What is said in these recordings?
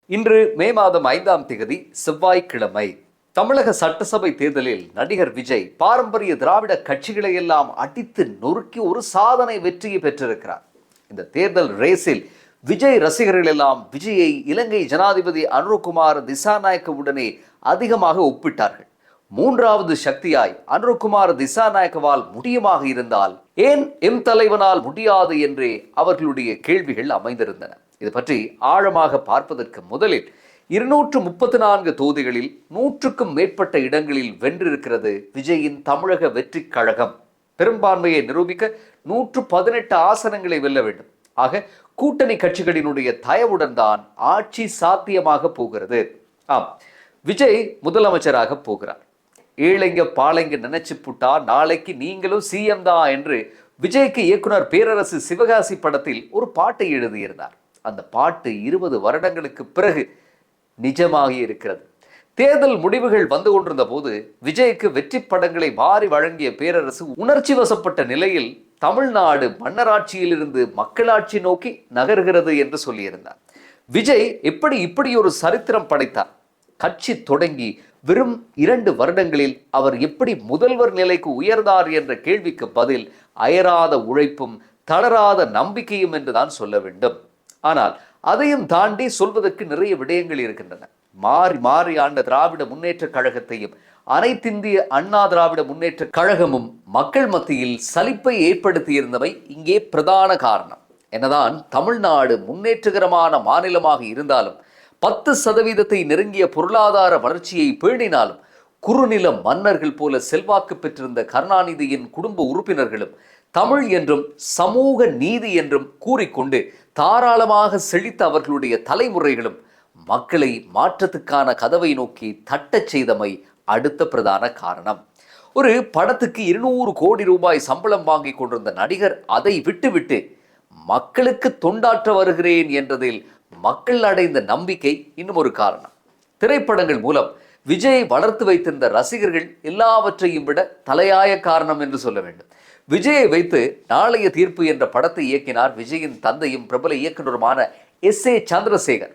இன்று மே மாதம் 5ஆம் தேதி செவ்வாய்க்கிழமை. தமிழக சட்டசபை தேர்தலில் நடிகர் விஜய் பாரம்பரிய திராவிட கட்சிகளை எல்லாம் அடித்து நொறுக்கி ஒரு சாதனை வெற்றியை பெற்றிருக்கிறார். இந்த தேர்தல் ரேஸில் விஜய் ரசிகர்கள் எல்லாம் விஜயை இலங்கை ஜனாதிபதி அனுரகுமார் திசாநாயக்கவுடனே அதிகமாக ஒப்பிட்டார்கள். மூன்றாவது சக்தியாய் அனுரகுமார் திசாநாயக்கவால் முடியுமாக இருந்தால் ஏன் எம் தலைவனால் முடியாது என்றே அவர்களுடைய கேள்விகள் அமைந்திருந்தன. இது பற்றி ஆழமாக பார்ப்பதற்கு முதலில் 234 தொகுதிகளில் 100க்கும் மேற்பட்ட இடங்களில் வென்றிருக்கிறது விஜயின் தமிழக வெற்றி கழகம். பெரும்பான்மையை நிரூபிக்க 118 ஆசனங்களை வெல்ல வேண்டும். ஆக கூட்டணி கட்சிகளினுடைய தயவுடன் தான் ஆட்சி சாத்தியமாக போகிறது. ஆம், விஜய் முதலமைச்சராக போகிறார். ஏழைங்க பாளைங்க நினைச்சு புட்டா நாளைக்கு நீங்களும் சிஎம் தான் என்று விஜய்க்கு இயக்குனர் பேரரசு சிவகாசி படத்தில் ஒரு பாட்டை எழுதியிருந்தார். அந்த பாட்டு 20 வருடங்களுக்கு பிறகு நிஜமாகி இருக்கிறது. தேர்தல் முடிவுகள் வந்து கொண்டிருந்த போது விஜய்க்கு வெற்றி படங்களை வாரி வழங்கிய பேரரசு உணர்ச்சி வசப்பட்ட நிலையில் தமிழ்நாடு மன்னராட்சியிலிருந்து மக்களாட்சி நோக்கி நகர்கிறது என்று சொல்லியிருந்தார். விஜய் இப்படி ஒரு சரித்திரம் படைத்தார். கட்சி தொடங்கி வெறும் 2 வருடங்களில் அவர் எப்படி முதல்வர் நிலைக்கு உயர்ந்தார் என்ற கேள்விக்கு பதில் அயராத உழைப்பும் தளராத நம்பிக்கையும் என்றுதான் சொல்ல வேண்டும். ஆனால் அதையும் தாண்டி சொல்வதற்கு நிறைய விடயங்கள் இருக்கின்றன. மாறி மாறி ஆண்ட திராவிட முன்னேற்ற கழகத்தையும் அனைத்திந்திய அண்ணா திராவிட முன்னேற்ற கழகமும் மக்கள் மத்தியில் சலிப்பை ஏற்படுத்தியிருந்தவை இங்கே பிரதான காரணம். என்னதான் தமிழ்நாடு முன்னேற்றகரமான மாநிலமாக இருந்தாலும் 10% நெருங்கிய பொருளாதார வளர்ச்சியை பேணினாலும் குறுநில மன்னர்கள் போல செல்வாக்கு பெற்றிருந்த கருணாநிதியின் குடும்ப உறுப்பினர்களும் தமிழ் என்றும் சமூக நீதி என்றும் கூறிக்கொண்டு தாராளமாக செழித்த அவர்களுடைய தலைமுறைகளும் மக்களை மாற்றத்துக்கான கதவை நோக்கி தட்டச் செய்தமை அடுத்த பிரதான காரணம். ஒரு படத்துக்கு 200 கோடி ரூபாய் சம்பளம் வாங்கி கொண்டிருந்த நடிகர் அதை விட்டுவிட்டு மக்களுக்கு தொண்டாற்ற வருகிறேன் என்றதில் மக்கள் அடைந்த நம்பிக்கை இன்னும் ஒரு காரணம். திரைப்படங்கள் மூலம் விஜய் வளர்த்து வைத்திருந்த ரசிகர்கள் எல்லாவற்றையும் விட தலையாய காரணம் என்று சொல்ல வேண்டும். விஜயை வைத்து நாளைய தீர்ப்பு என்ற படத்தை இயக்கினார் விஜயின் தந்தையும் பிரபல இயக்குநருமான SA சந்திரசேகர்.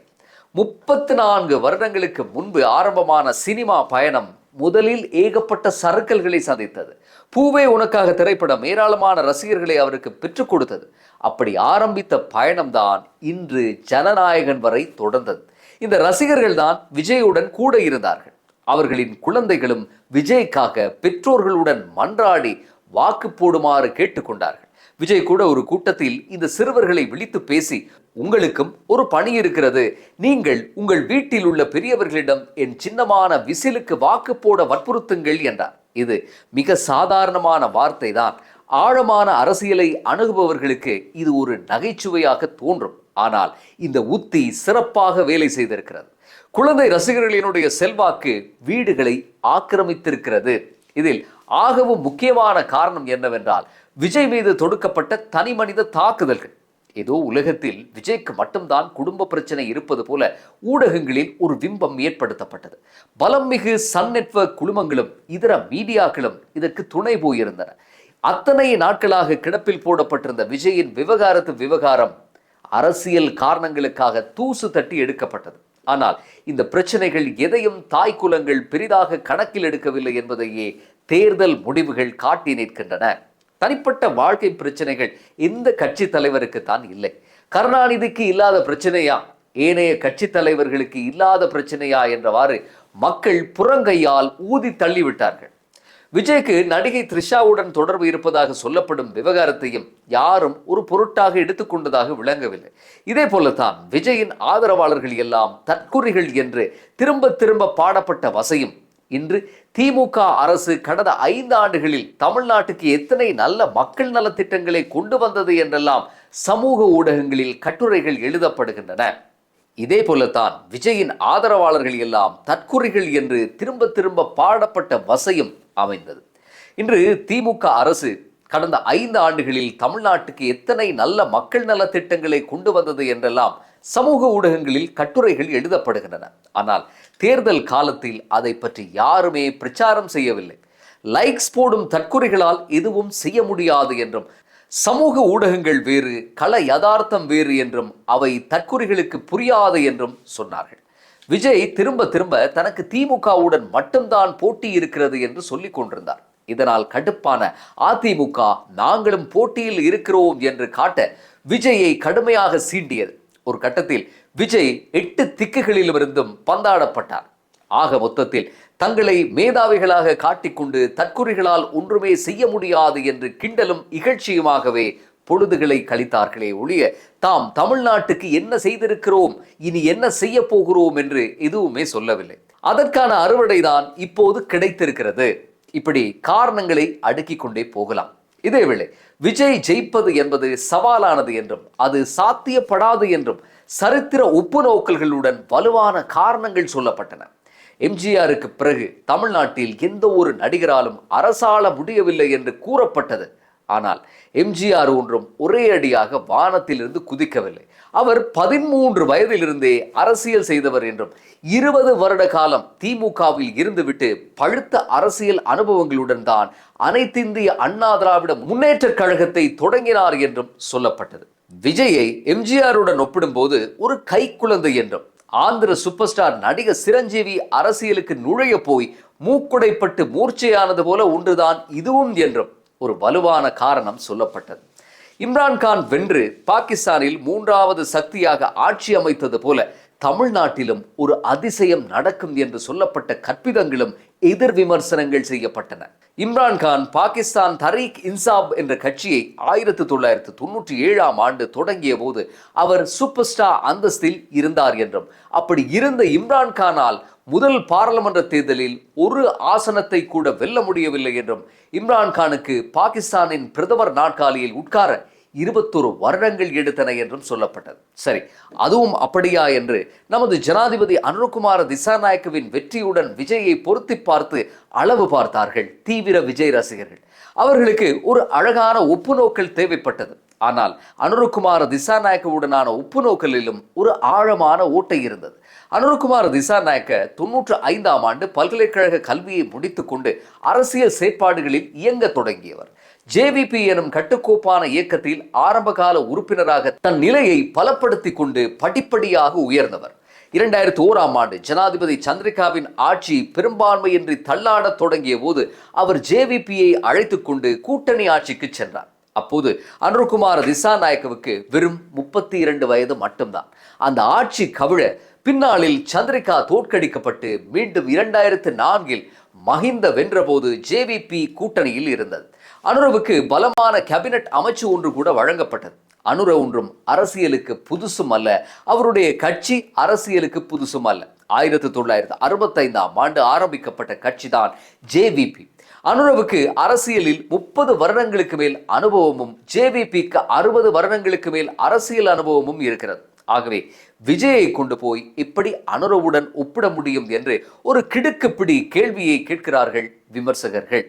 34 வருடங்களுக்கு முன்பு ஆரம்பமான சினிமா பயணம் முதலில் ஏகப்பட்ட சறுக்கல்களை சந்தித்தது. பூவே உனக்காக திரைப்படம் ஏராளமான ரசிகர்களை அவருக்கு பெற்றுக் கொடுத்தது. அப்படி ஆரம்பித்த பயணம்தான் இன்று ஜனநாயகன் வரை தொடர்ந்தது. இந்த ரசிகர்கள் தான் விஜயுடன் கூட இருந்தார்கள். அவர்களின் குழந்தைகளும் விஜய்க்காக பெற்றோர்களுடன் மன்றாடி வாக்கு போடுமாறு கேட்டுக்கொண்டார்கள். விஜய் கூட ஒரு கூட்டத்தில் இந்த சிறுவர்களை விழித்து பேசி, உங்களுக்கும் ஒரு பணி இருக்கிறது, நீங்கள் உங்கள் வீட்டில் உள்ள பெரியவர்களிடம் என் சின்னமான விசிலுக்கு வாக்கு போட வற்புறுத்துங்கள் என்றார். இது மிக சாதாரணமான வார்த்தை தான். ஆழமான அரசியலை அணுகுபவர்களுக்கு இது ஒரு நகைச்சுவையாக தோன்றும். ஆனால் இந்த உத்தி சிறப்பாக வேலை செய்திருக்கிறது. குழந்தை ரசிகர்களினுடைய செல்வாக்கு வீடுகளை ஆக்கிரமித்திருக்கிறது. இதில் ஆகவும் முக்கியமான காரணம் என்னவென்றால் விஜய் மீது தொடுக்கப்பட்ட தனி மனித தாக்குதல்கள். ஏதோ உலகத்தில் விஜய்க்கு மட்டும்தான் குடும்ப பிரச்சனை இருப்பது போல ஊடகங்களில் ஒரு பிம்பம் ஏற்படுத்தப்பட்டது. பலம் மிகு சன் நெட்வொர்க் குழுமங்களும் இதர மீடியாக்களும் இதற்கு துணை போயிருந்தன. அத்தனை நாட்களாக கிடப்பில் போடப்பட்டிருந்த விஜயின் விவகாரம் அரசியல் காரணங்களுக்காக தூசு தட்டி எடுக்கப்பட்டது. ஆனால் இந்த பிரச்சனைகள் எதையும் தாய் குலங்கள் பெரிதாக கணக்கில் எடுக்கவில்லை என்பதையே தேர்தல் முடிவுகள் காட்டி நிற்கின்றன. தனிப்பட்ட வாழ்க்கை பிரச்சனைகள் இந்த கட்சி தலைவருக்கு தான் இல்லை. கருணாநிதிக்கு இல்லாத பிரச்சனையா, ஏனைய கட்சி தலைவர்களுக்கு இல்லாத பிரச்சனையா என்றவாறு மக்கள் புறங்கையால் ஊதி தள்ளிவிட்டார்கள். விஜய்க்கு நடிகை த்ரிஷாவுடன் தொடர்பு இருப்பதாக சொல்லப்படும் விவகாரத்தையும் யாரும் ஒரு பொருட்டாக எடுத்துக்கொண்டதாக விளங்கவில்லை. இதே போலத்தான் விஜயின் ஆதரவாளர்கள் எல்லாம் தற்குறிகள் என்று திரும்ப பாடப்பட்ட வசையும் இன்று திமுக அரசு கடந்த 5 ஆண்டுகளில் தமிழ்நாட்டுக்கு எத்தனை நல்ல மக்கள் நலத்திட்டங்களை கொண்டு வந்தது என்றெல்லாம் சமூக ஊடகங்களில் கட்டுரைகள் எழுதப்படுகின்றன. இதே போலத்தான் விஜயின் ஆதரவாளர்கள் எல்லாம் தற்குறிகள் என்று திரும்ப பாடப்பட்ட வசையும் அமைந்தது. இன்று திமுக அரசு கடந்த 5 ஆண்டுகளில் தமிழ்நாட்டுக்கு எத்தனை நல்ல மக்கள் நல திட்டங்களை கொண்டு வந்தது என்றெல்லாம் சமூக ஊடகங்களில் கட்டுரைகள் எழுதப்படுகின்றன. ஆனால் தேர்தல் காலத்தில் அதை பற்றி யாருமே பிரச்சாரம் செய்யவில்லை. லைக்ஸ் போடும் தற்குறிகளால் எதுவும் செய்ய முடியாது என்றும் சமூக ஊடகங்கள் வேறு, கள யதார்த்தம் வேறு என்றும் அவை தற்குறிகளுக்கு புரியாது என்றும் சொன்னார்கள். விஜய் திரும்ப திரும்ப தனக்கு திமுகவுடன் மட்டும்தான் போட்டி இருக்கிறது என்று சொல்லிக் கொண்டிருந்தார். இதனால் கடுப்பான அதிமுக நாங்களும் போட்டியில் இருக்கிறோம் என்று காட்ட விஜயை கடுமையாக சீண்டியது. ஒரு கட்டத்தில் விஜய் 8 திக்குகளிலிருந்தும் பந்தாடப்பட்டார். ஆக மொத்தத்தில் தங்களை மேதாவிகளாக காட்டிக்கொண்டு தற்குறிகளால் ஒன்றுமே செய்ய முடியாது என்று கிண்டலும் இகழ்ச்சியுமாகவே பொழுதுகளை கழித்தார்களே ஒழிய தாம் தமிழ்நாட்டுக்கு என்ன செய்திருக்கிறோம், இனி என்ன செய்ய போகிறோம் என்று எதுவுமே சொல்லவில்லை. அதற்கான அறுவடைதான் இப்போது கிடைத்திருக்கிறது. இப்படி காரணங்களை அடுக்கிக் கொண்டே போகலாம். இதேவேளை விஜய் ஜெயிப்பது என்பது சவாலானது என்றும் அது சாத்தியப்படாது என்றும் சரித்திர ஒப்புநோக்கல்களுடன் வலுவான காரணங்கள் சொல்லப்பட்டன. எம்ஜிஆருக்கு பிறகு தமிழ்நாட்டில் எந்த ஒரு நடிகராலும் அரசாள முடியவில்லை என்று கூறப்பட்டது. ஆனால் எம்ஜிஆர் ஒன்றும் ஒரே அடியாக வானத்திலிருந்து குதிக்கவில்லை. அவர் 13 வயதிலிருந்தே அரசியல் செய்தவர் என்றும் 20 வருட காலம் திமுகவில் இருந்துவிட்டு பழுத்த அரசியல் அனுபவங்களுடன் தான் அனைத்திந்திய அண்ணா திராவிட முன்னேற்ற கழகத்தை தொடங்கினார் என்றும் சொல்லப்பட்டது. விஜயை எம்ஜிஆருடன் ஒப்பிடும்போது ஒரு கைக்குழந்தை என்றும் ஆந்திர சூப்பர் ஸ்டார் நடிகர் சிரஞ்சீவி அரசியலுக்கு நுழைய போய் மூக்குடைப்பட்டு மூர்ச்சையானது போல ஒன்றுதான் இதுவும் என்றும் ஒரு வலுவான காரணம் சொல்லப்பட்டது. இம்ரான்கான் வென்று பாகிஸ்தானில் 3வது சக்தியாக ஆட்சி அமைத்தது போல தமிழ்நாட்டிலும் ஒரு அதிசயம் நடக்கும் என்று சொல்லப்பட்ட கற்பிதங்களும் எதிர் விமர்சனங்கள் செய்யப்பட்டன. இம்ரான்கான் பாகிஸ்தான் தரீக் இன்சாப் என்ற கட்சியை 1997ஆம் ஆண்டு தொடங்கிய போது அவர் சூப்பர் ஸ்டார் அந்தஸ்தில் இருந்தார் என்றும் அப்படி இருந்த இம்ரான்கானால் முதல் பாராளுமன்ற தேர்தலில் ஒரு ஆசனத்தை கூட வெல்ல முடியவில்லை என்றும் இம்ரான்கானுக்கு பாகிஸ்தானின் பிரதமர் நாற்காலியில் உட்கார 21 வருடங்கள் எடுத்தன என்றும் சொல்லப்பட்டது. சரி, அதுவும் அப்படியா என்று நமது ஜனாதிபதி அனுரகுமார திசாநாயக்கவின் வெற்றியுடன் விஜயை பொருத்தி பார்த்து அளவு பார்த்தார்கள் தீவிர விஜய் ரசிகர்கள். அவர்களுக்கு ஒரு அழகான ஒப்புநோக்கல் தேவைப்பட்டது. ஆனால் அனுரகுமார திசாநாயக்கவுடனான ஒப்புநோக்கலிலும் ஒரு ஆழமான ஓட்டை இருந்தது. அனுரகுமார திசாநாயக்க 95ஆம் ஆண்டு பல்கலைக்கழக கல்வியை முடித்துக்கொண்டு அரசியல் செயற்பாடுகளில் இயங்க தொடங்கியவர். ஜேவிபி எனும் கட்டுக்கோப்பான இயக்கத்தில் ஆரம்பகால உறுப்பினராக தன் நிலையை பலப்படுத்தி கொண்டு படிப்படியாக உயர்ந்தவர். 2001ஆம் ஆண்டு ஜனாதிபதி சந்திரிகாவின் ஆட்சி பெரும்பான்மையின்றி தள்ளாட தொடங்கிய போது அவர் ஜேவிபியை அழைத்து கொண்டு கூட்டணி ஆட்சிக்கு சென்றார். அப்போது அனுரகுமார திசாநாயக்கவுக்கு வெறும் 32 வயது மட்டும்தான். அந்த ஆட்சி கவிழ பின்னாளில் சந்திரிகா தோற்கடிக்கப்பட்டு மீண்டும் 2004இல் மஹிந்த வென்றபோது ஜேவிபி கூட்டணியில் இருந்தது. அனுரவுக்கு பலமான கேபினட் அமைச்சு ஒன்று கூட வழங்கப்பட்டது. அனுர ஒன்றும் அரசியலுக்கு புதுசும் அல்ல, அவருடைய கட்சி அரசியலுக்கு புதுசும் அல்ல. 1965ஆம் ஆண்டு ஆரம்பிக்கப்பட்ட கட்சி தான் ஜேவிபி. அனுரவுக்கு அரசியலில் 30 வருடங்களுக்கு மேல் அனுபவமும் ஜேவிபிக்கு 60 வருடங்களுக்கு மேல் அரசியல் அனுபவமும் இருக்கிறது. ஆகவே விஜயை கொண்டு போய் இப்படி அனுரவுடன் ஒப்பிட முடியும் என்று ஒரு கிடுக்குப்பிடி கேள்வியை கேட்கிறார்கள் விமர்சகர்கள்.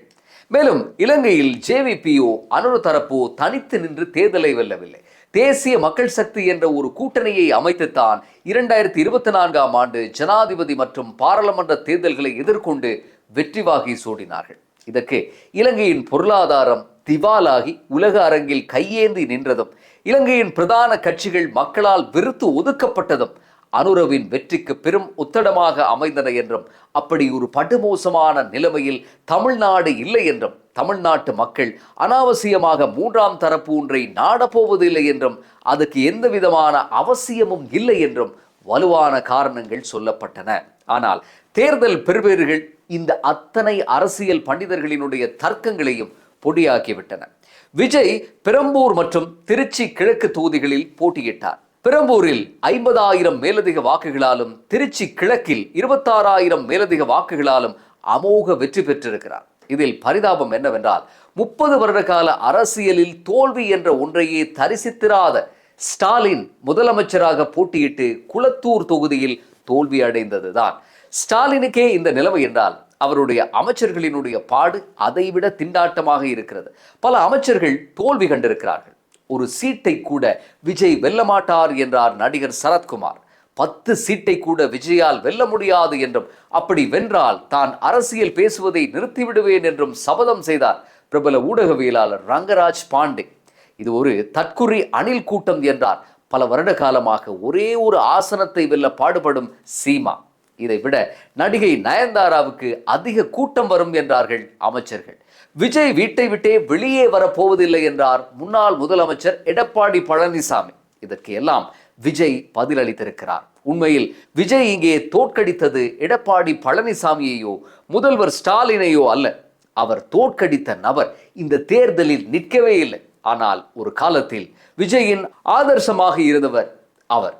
மேலும் இலங்கையில் ஜேவிபியோ அனுர தரப்போ தனித்து நின்று தேர்தலை வெல்லவில்லை. தேசிய மக்கள் சக்தி என்ற ஒரு கூட்டணியை அமைத்துத்தான் 2024ஆம் ஆண்டு ஜனாதிபதி மற்றும் பாராளுமன்ற தேர்தல்களை எதிர்கொண்டு வெற்றி வாகை சூடினார்கள். இதற்கு இலங்கையின் பொருளாதாரம் திவாலாகி உலக அரங்கில் கையேந்தி நின்றதும் இலங்கையின் பிரதான கட்சிகள் மக்களால் வெறுத்து ஒதுக்கப்பட்டதும் அனுரவின் வெற்றிக்கு பெரும் உத்தடமாக அமைந்தன என்றும் அப்படி ஒரு படுமோசமான நிலைமையில் தமிழ்நாடு இல்லை என்றும் தமிழ்நாட்டு மக்கள் அனாவசியமாக 3ஆம் தரப்பு ஒன்றை நாடப்போவதில்லை என்றும் அதுக்கு எந்த விதமான அவசியமும் இல்லை என்றும் வலுவான காரணங்கள் சொல்லப்பட்டன. ஆனால் தேர்தல் பெறுபேறுகள் இந்த அத்தனை அரசியல் பண்டிதர்களினுடைய தர்க்கங்களையும் பொடியாக்கிவிட்டன. விஜய் பெரம்பூர் மற்றும் திருச்சி கிழக்கு தொகுதிகளில் போட்டியிட்டார். பெரம்பூரில் 50,000 மேலதிக வாக்குகளாலும் திருச்சி கிழக்கில் 26,000 மேலதிக வாக்குகளாலும் அமோக வெற்றி பெற்றிருக்கிறார். இதில் பரிதாபம் என்னவென்றால் 30 வருட கால அரசியலில் தோல்வி என்ற ஒன்றையே தரிசித்திராத ஸ்டாலின் முதலமைச்சராக போட்டியிட்டு குளத்தூர் தொகுதியில் தோல்வி அடைந்ததுதான். ஸ்டாலினுக்கே இந்த நிலைமை என்றால் அவருடைய அமைச்சர்களினுடைய பாடு அதைவிட திண்டாட்டமாக இருக்கிறது. பல அமைச்சர்கள் தோல்வி கண்டிருக்கிறார்கள். ஒரு சீட்டை கூட விஜய் வெல்ல மாட்டார் என்றார் நடிகர் சரத்குமார். 10 சீட்டை கூட விஜயால் வெல்ல முடியாது என்றும் அப்படி வென்றால் தான் அரசியல் பேசுவதை நிறுத்திவிடுவேன் என்றும் சபதம் செய்தார் பிரபல ஊடகவியலாளர் ரங்கராஜ் பாண்டே. இது ஒரு தற்குறி அணில் கூட்டம் என்றார் பல வருட காலமாக ஒரே ஒரு ஆசனத்தை வெல்ல பாடுபடும் சீமா. இதை விட நடிகை நயன்தாராவுக்கு அதிக கூட்டம் வரும் என்றார்கள் அமைச்சர்கள். விஜய் வீட்டை விட்டே வெளியே வரப்போவதில்லை என்றார் முன்னாள் முதலமைச்சர் எடப்பாடி பழனிசாமி. இதற்கு எல்லாம் விஜய் பதிலளித்திருக்கிறார். உண்மையில் விஜய் இங்கே தோற்கடித்தது எடப்பாடி பழனிசாமியையோ முதல்வர் ஸ்டாலினையோ அல்ல. அவர் தோற்கடித்த நபர் இந்த தேர்தலில் நிற்கவே இல்லை. ஆனால் ஒரு காலத்தில் விஜயின் ஆதர்சமாக இருந்தவர் அவர்.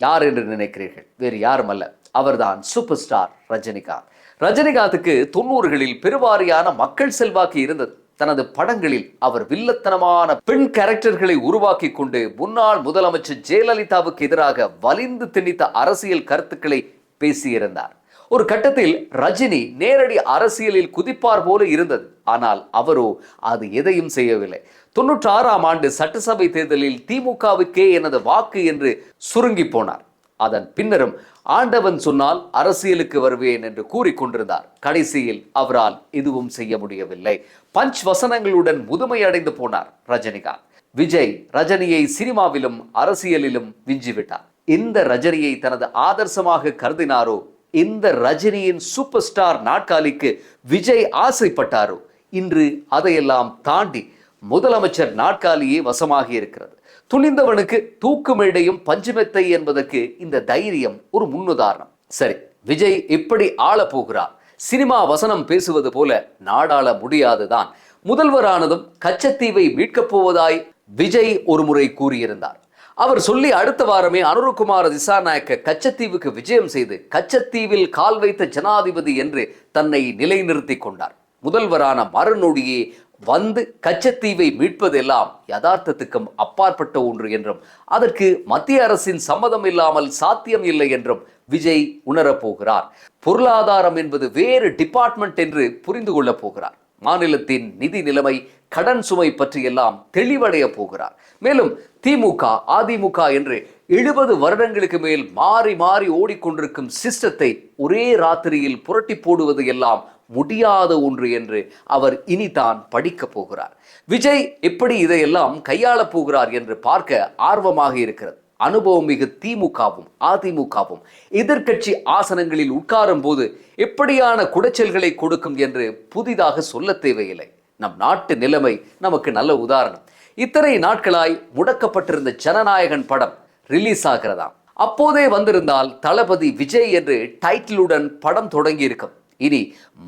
யார் என்று நினைக்கிறீர்கள்? வேறு யாரும் அல்ல, அவர்தான் சூப்பர் ஸ்டார் ரஜினிகாந்த். ரஜினிகாந்துக்கு 90களில் பெருவாரியான மக்கள் செல்வாக்கு இருந்தது. தனது படங்களில் அவர் வில்லத்தனமான பெண் கேரக்டர்களை உருவாக்கி கொண்டு முன்னாள் முதலமைச்சர் ஜெயலலிதாவுக்கு எதிராக வலிந்து திணித்த அரசியல் கருத்துக்களை பேசியிருந்தார். ஒரு கட்டத்தில் ரஜினி நேரடி அரசியலில் குதிப்பார் போல இருந்தது. ஆனால் அவரோ அது எதையும் செய்யவில்லை. 96ஆம் ஆண்டு சட்டசபை தேர்தலில் திமுகவுக்கே எனது வாக்கு என்று சுருங்கி போனார். அதன் பின்னரும் ஆண்டவன் சொன்னால் அரசியலுக்கு வருவேன் என்று கூறிக்கொண்டிருந்தார். கடைசியில் அவரால் எதுவும் செய்ய முடியவில்லை. பஞ்ச் வசனங்களுடன் முதுமை அடைந்து போனார் ரஜினிகாந்த். விஜய் ரஜினியை சினிமாவிலும் அரசியலிலும் விஞ்சிவிட்டார். இந்த ரஜினியை தனது ஆதர்சமாக கருதினாரோ, இந்த ரஜினியின் சூப்பர் ஸ்டார் நாட்காலிக்கு விஜய் ஆசைப்பட்டாரோ, இன்று அதையெல்லாம் தாண்டி முதலமைச்சர் நாட்காலியே வசமாகி இருக்கிறது. துணிந்தவனுக்கு தூக்கு மேடையும் பஞ்சுமெத்தை என்பதற்கு இந்த தைரியம் ஒரு முன்னுதாரணம். சரி, விஜய் எப்படி ஆள போகிறார்? சினிமா வசனம் பேசுவது போல நாடாள முடியாதுதான். முதல்வரானதும் கச்சத்தீவை மீட்கப் போவதாய் விஜய் ஒரு முறை கூறியிருந்தார். அவர் சொல்லி அடுத்த வாரமே அனுரகுமார திசாநாயக்க கச்சத்தீவுக்கு விஜயம் செய்து கச்சத்தீவில் கால் வைத்த ஜனாதிபதி என்று தன்னை நிலைநிறுத்திக் கொண்டார். முதல்வரான மறுநொடியே வந்து கச்சத்தீவை மீட்பதெல்லாம் யதார்த்தத்துக்கும் அப்பாற்பட்ட ஒன்று என்றும் அதற்கு மத்திய அரசின் சம்மதம் இல்லாமல் சாத்தியம் இல்லை என்றும் விஜய் உணரப்போகிறார். பொருளாதாரம் என்பது வேறு டிபார்ட்மெண்ட் என்று புரிந்து கொள்ளப் போகிறார். மாநிலத்தின் நிதி நிலைமை, கடன் சுமை பற்றியெல்லாம் தெளிவடைய போகிறார். மேலும் திமுக அதிமுக என்று 70 வருடங்களுக்கு மேல் மாறி மாறி ஓடிக்கொண்டிருக்கும் சிஸ்டத்தை ஒரே ராத்திரியில் புரட்டி போடுவது எல்லாம் முடியாத ஒன்று என்று அவர் இனிதான் படிக்க போகிறார். விஜய் எப்படி இதையெல்லாம் கையாளப் போகிறார் என்று பார்க்க ஆர்வமாக இருக்கிறது. அனுபவம் மிகு திமுகவும் அதிமுகவும் எதிர்க்கட்சி ஆசனங்களில் உட்காரும் போது எப்படியான குடைச்சல்களை கொடுக்கும் என்று புதிதாக சொல்ல தேவையில்லை. நம் நாட்டு நிலைமை நமக்கு நல்ல உதாரணம். இத்தனை நாட்களாய் முடக்கப்பட்டிருந்த ஜனநாயகன் படம் ரிலீஸ் ஆகிறதாம். அப்போதே வந்திருந்தால் தளபதி விஜய் என்று டைட்டிலுடன் படம் தொடங்கி இருக்கும். இனி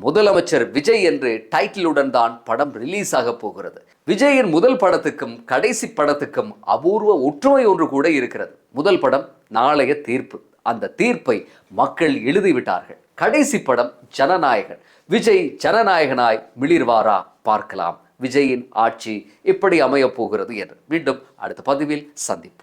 முதலமைச்சர் விஜய் என்று டைட்டிலுடன் தான் படம் ரிலீஸ் ஆக போகிறது. விஜயின் முதல் படத்துக்கும் கடைசி படத்துக்கும் அபூர்வ ஒற்றுமை ஒன்று கூட இருக்கிறது. முதல் படம் நாளைய தீர்ப்பு. அந்த தீர்ப்பை மக்கள் எழுதிவிட்டார்கள். கடைசி படம் ஜனநாயகன். விஜய் ஜனநாயகனாய் மிளிர்வாரா? பார்க்கலாம். விஜயின் ஆட்சி எப்படி அமையப் போகிறது என்று மீண்டும் அடுத்த பதிவில் சந்திப்போம்.